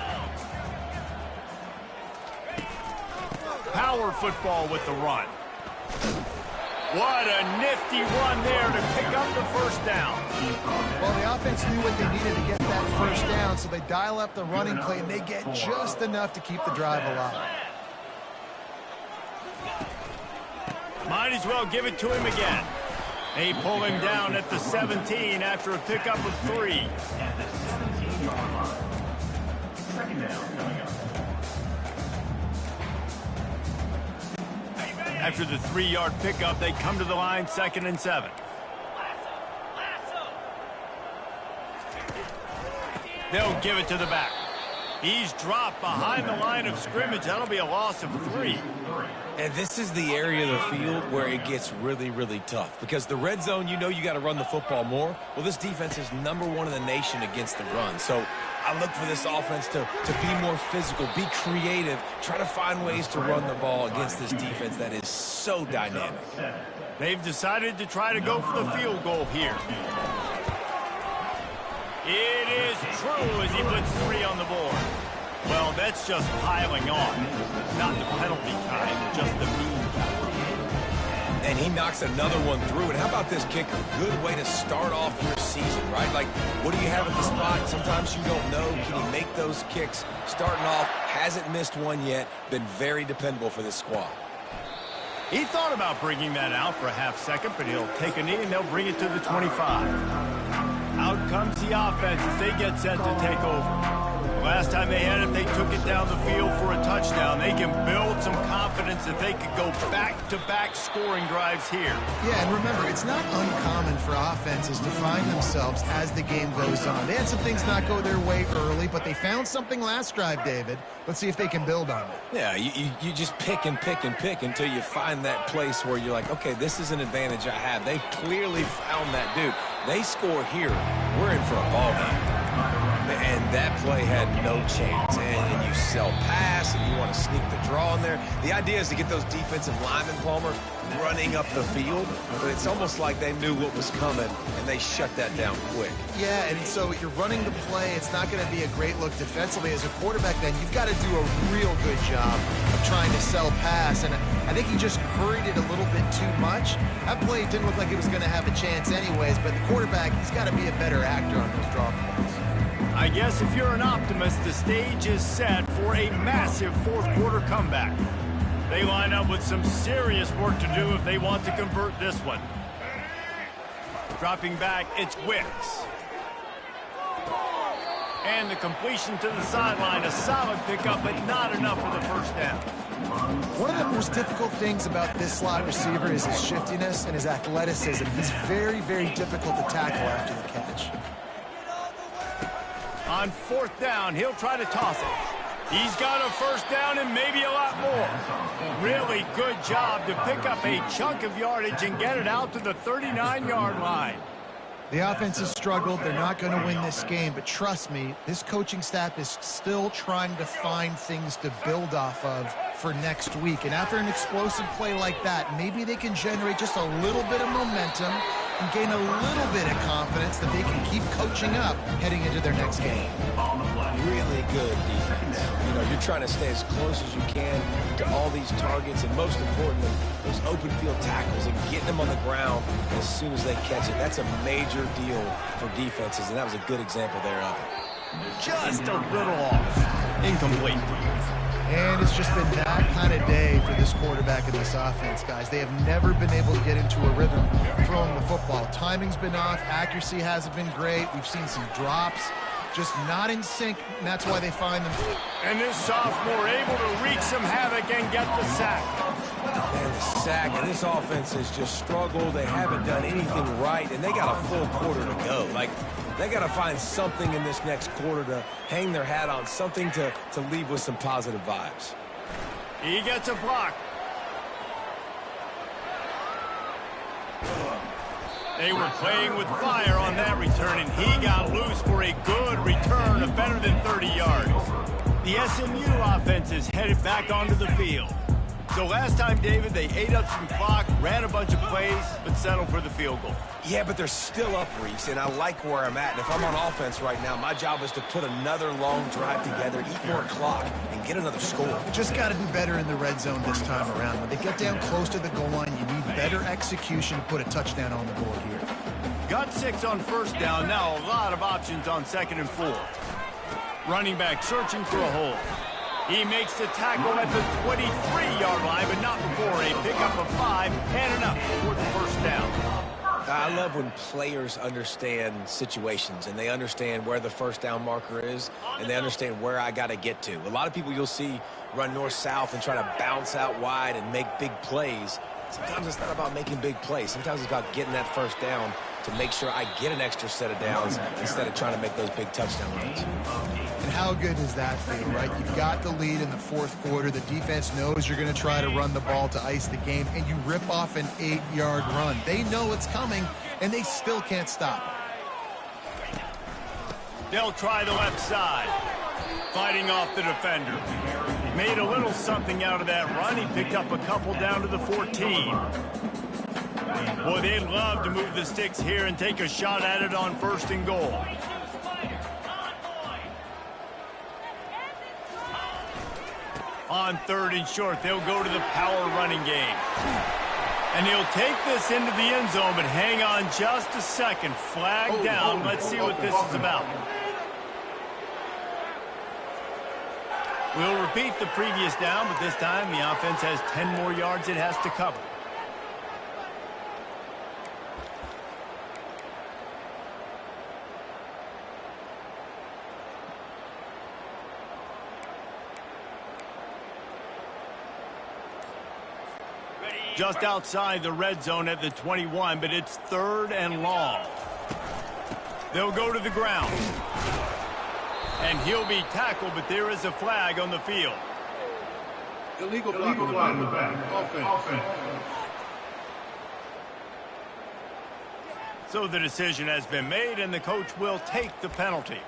Power football with the run. What a nifty run there to pick up the first down.
Well, the offense knew what they needed to get that first down, so they dial up the running play, and they get just enough to keep the drive alive.
Might as well give it to him again. They pull him down at the 17 after a pickup of 3.
At the 17-yard line. 2nd down coming up.
After the 3-yard pickup, they come to the line 2nd and 7. They'll give it to the back. He's dropped behind the line of scrimmage. That'll be a loss of 3.
And this is the area of the field where it gets really, really tough. Because the red zone, you know you got to run the football more. Well, this defense is #1 in the nation against the run. So I look for this offense to be more physical, be creative, try to find ways to run the ball against this defense that is so dynamic.
They've decided to try to go for the field goal here. It is true as he puts 3 on the board. Well, that's just piling on. Not the penalty kind, just the mean kind.
And he knocks another one through. And how about this kicker? Good way to start off your season, right? Like, what do you have at the spot? Sometimes you don't know. Can he make those kicks? Starting off, hasn't missed one yet. Been very dependable for this squad.
He thought about bringing that out for a half second, but he'll take a knee and they'll bring it to the 25. Out comes the offense as they get set to take over. Last time they had it, they took it down the field for a touchdown. They can build some confidence that they could go back-to-back scoring drives here.
Yeah, and remember, it's not uncommon for offenses to find themselves as the game goes on. They had some things not go their way early, but they found something last drive, David. Let's see if they can build on it.
Yeah, you just pick and pick and pick until you find that place where you're like, okay, this is an advantage I have. They clearly found that dude. They score here, we're in for a ball game. And that play had no chance. And you sell pass, and you want to sneak the draw in there. The idea is to get those defensive linemen, Palmer, running up the field. But it's almost like they knew what was coming, and they shut that down quick.
Yeah, and so you're running the play. It's not going to be a great look defensively. As a quarterback, then, you've got to do a real good job of trying to sell pass. And I think he just hurried it a little bit too much. That play didn't look like it was going to have a chance anyways, but the quarterback, he's got to be a better actor on those draw plays.
I guess if you're an optimist, the stage is set for a massive fourth-quarter comeback. They line up with some serious work to do if they want to convert this one. Dropping back, it's Wicks. And the completion to the sideline, a solid pickup, but not enough for the first down.
One of the most difficult things about this slot receiver is his shiftiness and his athleticism. He's very, very difficult to tackle after the catch.
On 4th down, he'll try to toss it. He's got a first down and maybe a lot more. Really good job to pick up a chunk of yardage and get it out to the 39-yard line.
The offense has struggled. They're not going to win this game, but trust me, this coaching staff is still trying to find things to build off of for next week. And after an explosive play like that, maybe they can generate just a little bit of momentum and gain a little bit of confidence that they can keep coaching up heading into their next game.
Really good defense. You know, you're trying to stay as close as you can to all these targets, and most importantly, those open field tackles and getting them on the ground as soon as they catch it. That's a major deal for defenses, and that was a good example there of it.
Just a little off. Incomplete.
And it's just been that kind of day for this quarterback and this offense, guys. They have never been able to get into a rhythm throwing the football. Timing's been off. Accuracy hasn't been great. We've seen some drops. Just not in sync, and that's why they find them.
And this sophomore able to wreak some havoc and get the sack.
And the sack, and this offense has just struggled. They haven't done anything right, and they got a full quarter to go. Like, they got to find something in this next quarter to hang their hat on, something to leave with some positive vibes.
He gets a block. They were playing with fire on that return, and he got loose for a good return of better than 30 yards. The SMU offense is headed back onto the field. So last time, David, they ate up some clock, ran a bunch of plays, but settled for the field goal.
Yeah, but they're still up, Reese, and I like where I'm at. And if I'm on offense right now, my job is to put another long drive together, eat more clock, and get another score.
Just got to do better in the red zone this time around. When they get down close to the goal line, you need better execution to put a touchdown on the board here.
Got 6 on first down, now a lot of options on 2nd and 4. Running back searching for a hole. He makes the tackle at the 23-yard line, but not before a pickup of 5 and enough for the first down.
I love when players understand situations and they understand where the first down marker is and they understand where I got to get to. A lot of people you'll see run north-south and try to bounce out wide and make big plays. Sometimes it's not about making big plays. Sometimes it's about getting that first down to make sure I get an extra set of downs instead of trying to make those big touchdown runs.
And how good does that feel, right? You've got the lead in the fourth quarter. The defense knows you're going to try to run the ball to ice the game, and you rip off an 8-yard run. They know it's coming, and they still can't stop.
They'll try the left side. Fighting off the defender. Made a little something out of that run. He picked up a couple down to the 14. Boy, they'd love to move the sticks here and take a shot at it on 1st and goal. On 3rd and short, they'll go to the power running game. And he'll take this into the end zone, but hang on just a second. Flag down. Let's see what this is about. We'll repeat the previous down, but this time the offense has 10 more yards it has to cover. Just outside the red zone at the 21, but it's 3rd and long. They'll go to the ground. And he'll be tackled, but there is a flag on the field.
Illegal block in the back. Offense.
So the decision has been made, and the coach will take the penalty.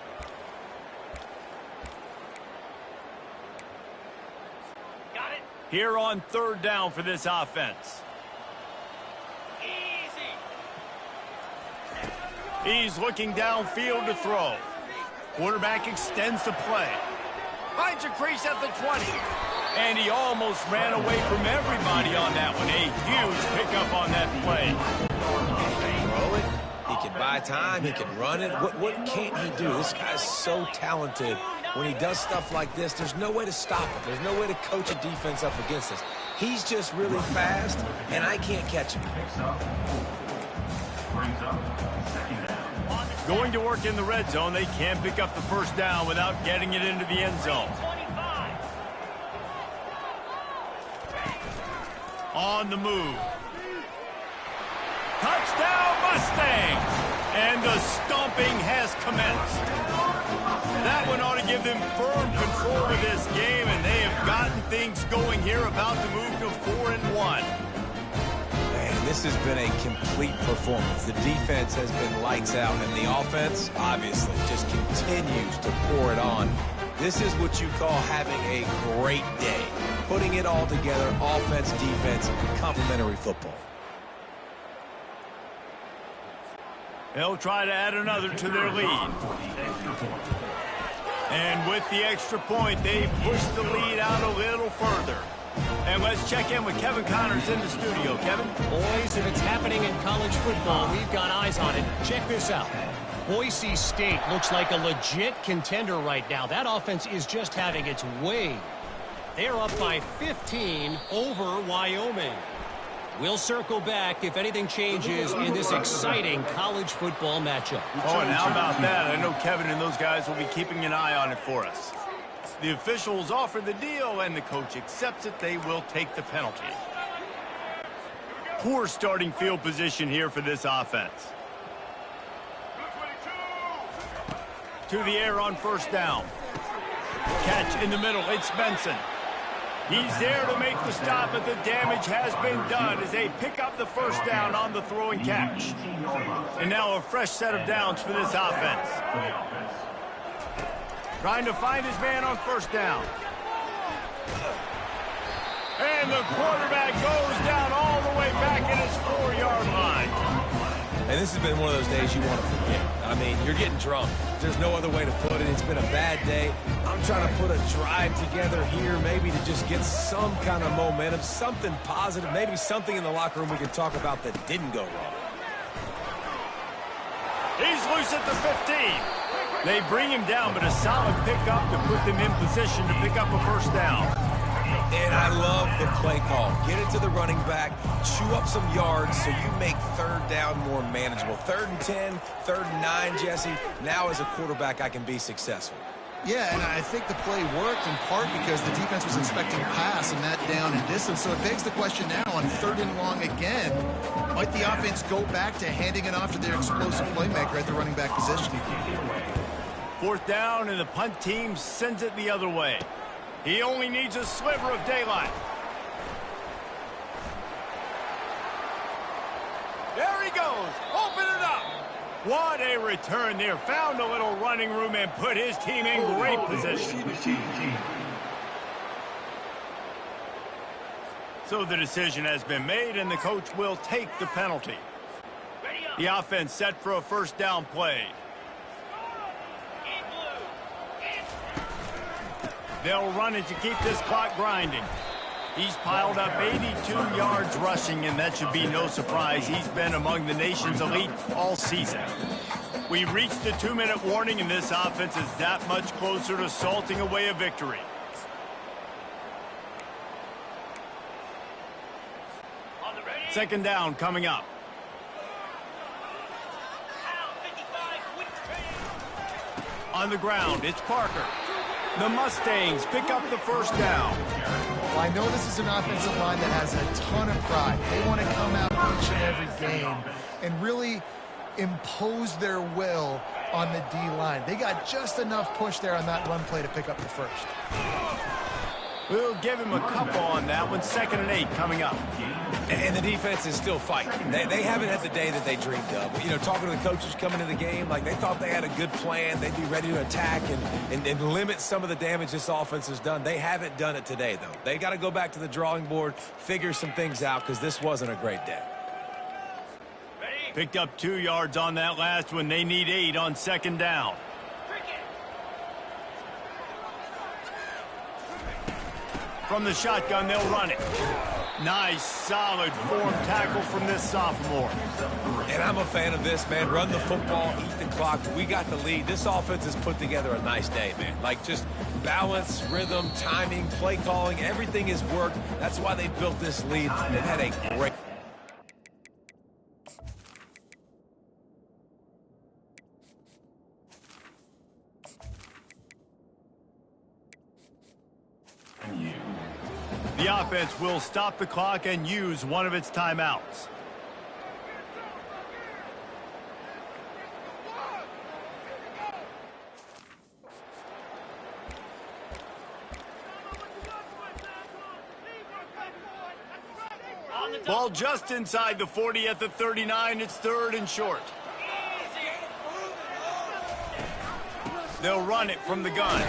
Got it. Here on 3rd down for this offense. Easy. He's looking downfield to throw. Quarterback extends the play. Finds a crease at the 20. And he almost ran away from everybody on that one. A huge pickup on that play.
He can throw it. He can buy time. He can run it. What can't he do? This guy's so talented. When he does stuff like this, there's no way to stop it. There's no way to coach a defense up against this. He's just really fast, and I can't catch him.
Brings up 2nd down.
Going to work in the red zone, they can't pick up the first down without getting it into the end zone. On the move. Touchdown Mustangs! And the stomping has commenced. That one ought to give them firm control of this game, and they have gotten things going here, about to move to 4-1.
Man, this has been a complete performance. The defense has been lights out, and the offense, obviously, just continues to pour it on. This is what you call having a great day. Putting it all together, offense, defense, complementary football.
They'll try to add another to their lead. And with the extra point, they push the lead out a little further. And let's check in with Kevin Connors in the studio. Kevin?
Boys, if it's happening in college football, we've got eyes on it. Check this out. Boise State looks like a legit contender right now. That offense is just having its way. They're up by 15 over Wyoming. We'll circle back if anything changes in this exciting college football matchup.
Oh, and how about that? I know Kevin and those guys will be keeping an eye on it for us. The officials offer the deal, and the coach accepts it. They will take the penalty. Poor starting field position here for this offense. To the air on first down. Catch in the middle. It's Benson. He's there to make the stop, but the damage has been done as they pick up the first down on the throw and catch. And now a fresh set of downs for this offense. Trying to find his man on first down. And the quarterback goes down all the way back at his 4-yard line.
And this has been one of those days you want to forget. I mean, you're getting drunk. There's no other way to put it. It's been a bad day. I'm trying to put a drive together here, maybe to just get some kind of momentum, something positive, maybe something in the locker room we can talk about that didn't go wrong.
He's loose at the 15. They bring him down, but a solid pickup to put them in position to pick up a first down.
And I love the play call. Get it to the running back, chew up some yards so you make third down more manageable. 3rd and 10, 3rd and 9, Jesse. Now as a quarterback, I can be successful.
Yeah, and I think the play worked in part because the defense was expecting pass and that down and distance. So it begs the question now on 3rd and long again, might the offense go back to handing it off to their explosive playmaker at the running back position?
4th down, and the punt team sends it the other way. He only needs a sliver of daylight. There he goes. Open it up. What a return there. Found a little running room and put his team in great position. So the decision has been made, and the coach will take the penalty. The offense set for a first down play. They'll run it to keep this clock grinding. He's piled up 82 yards rushing, and that should be no surprise. He's been among the nation's elite all season. We've reached the 2-minute warning, and this offense is that much closer to salting away a victory. Second down coming up. On the ground, it's Parker. The Mustangs pick up the first down.
Well, I know this is an offensive line that has a ton of pride. They want to come out each and every game and really impose their will on the D-line. They got just enough push there on that run play to pick up the first.
We'll give him a couple on that one. 2nd and 8 coming up.
And the defense is still fighting. They haven't had the day that they dreamed of. You know, talking to the coaches coming into the game, like they thought they had a good plan. They'd be ready to attack and limit some of the damage this offense has done. They haven't done it today, though. They got to go back to the drawing board, figure some things out, because this wasn't a great day.
Picked up 2 yards on that last one. They need 8 on 2nd down. From the shotgun, they'll run it. Nice, solid form tackle from this sophomore.
And I'm a fan of this, man. Run the football, eat the clock. We got the lead. This offense has put together a nice day, man. Like, just balance, rhythm, timing, play calling, everything has worked. That's why they built this lead. They've had a great...
The offense will stop the clock and use one of its timeouts. Ball just inside the 40 at the 39. It's 3rd and short. They'll run it from the gun.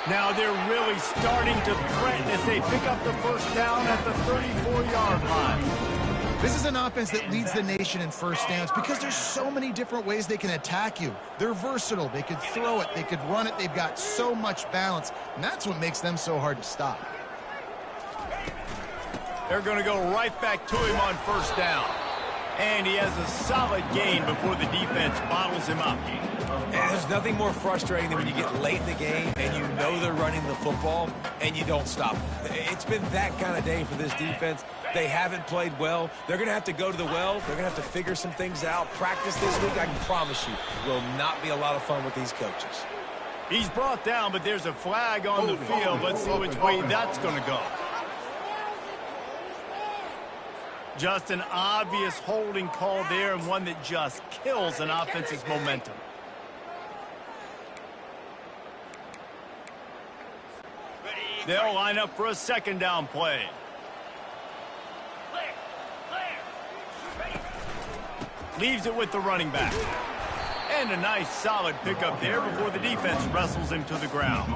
Now they're really starting to threaten as they pick up the first down at the 34-yard line.
This is an offense that leads the nation in first downs because there's so many different ways they can attack you. They're versatile. They could throw it. They could run it. They've got so much balance, and that's what makes them so hard to stop.
They're going to go right back to him on first down. And he has a solid gain before the defense bottles him up.
And there's nothing more frustrating than when you get late in the game and you know they're running the football and you don't stop them. It's been that kind of day for this defense. They haven't played well. They're going to have to go to the well. They're going to have to figure some things out. Practice this week, I can promise you, will not be a lot of fun with these coaches.
He's brought down, but there's a flag on the field. Let's see which way that's going to go. Just an obvious holding call there, and one that just kills an offense's momentum. They'll line up for a second down play. Leaves it with the running back. And a nice solid pickup there before the defense wrestles him to the ground.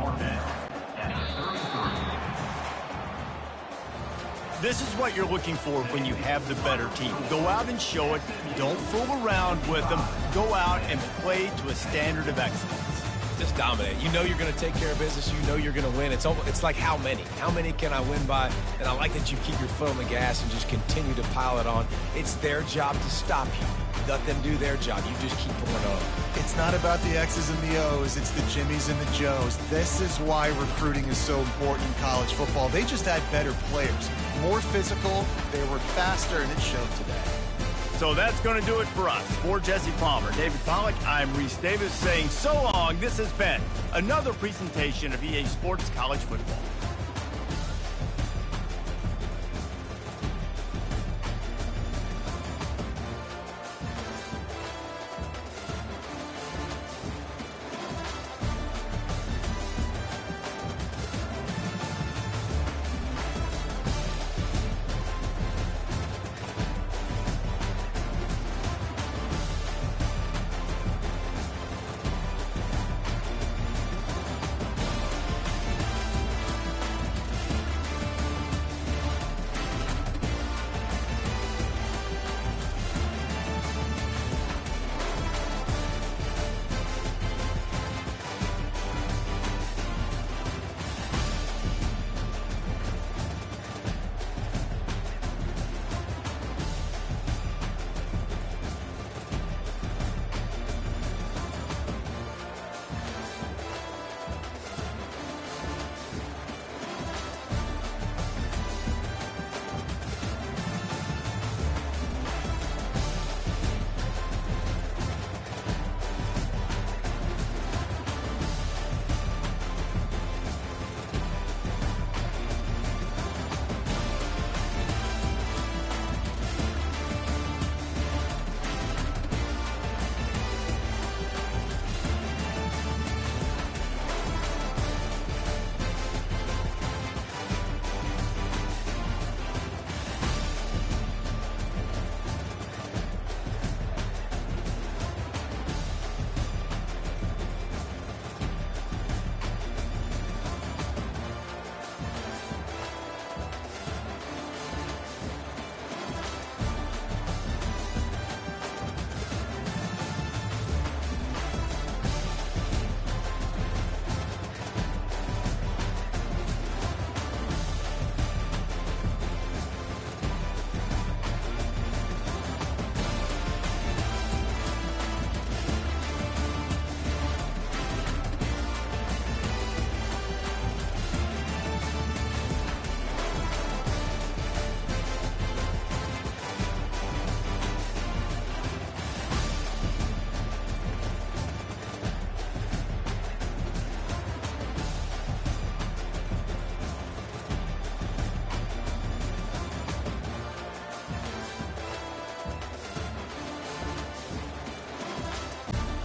This is what you're looking for when you have the better team. Go out and show it. Don't fool around with them. Go out and play to a standard of excellence.
Just dominate. You know you're going to take care of business. You know you're going to win. It's like how many? How many can I win by? And I like that you keep your foot on the gas and just continue to pile it on. It's their job to stop you. Let them do their job. You just keep going on.
It's not about the X's and the O's. It's the Jimmies and the Joes. This is why recruiting is so important in college football. They just had better players. More physical. They were faster, and it showed today.
So that's going to do it for us. For Jesse Palmer, David Pollack, I'm Reese Davis saying so long. This has been another presentation of EA Sports College Football.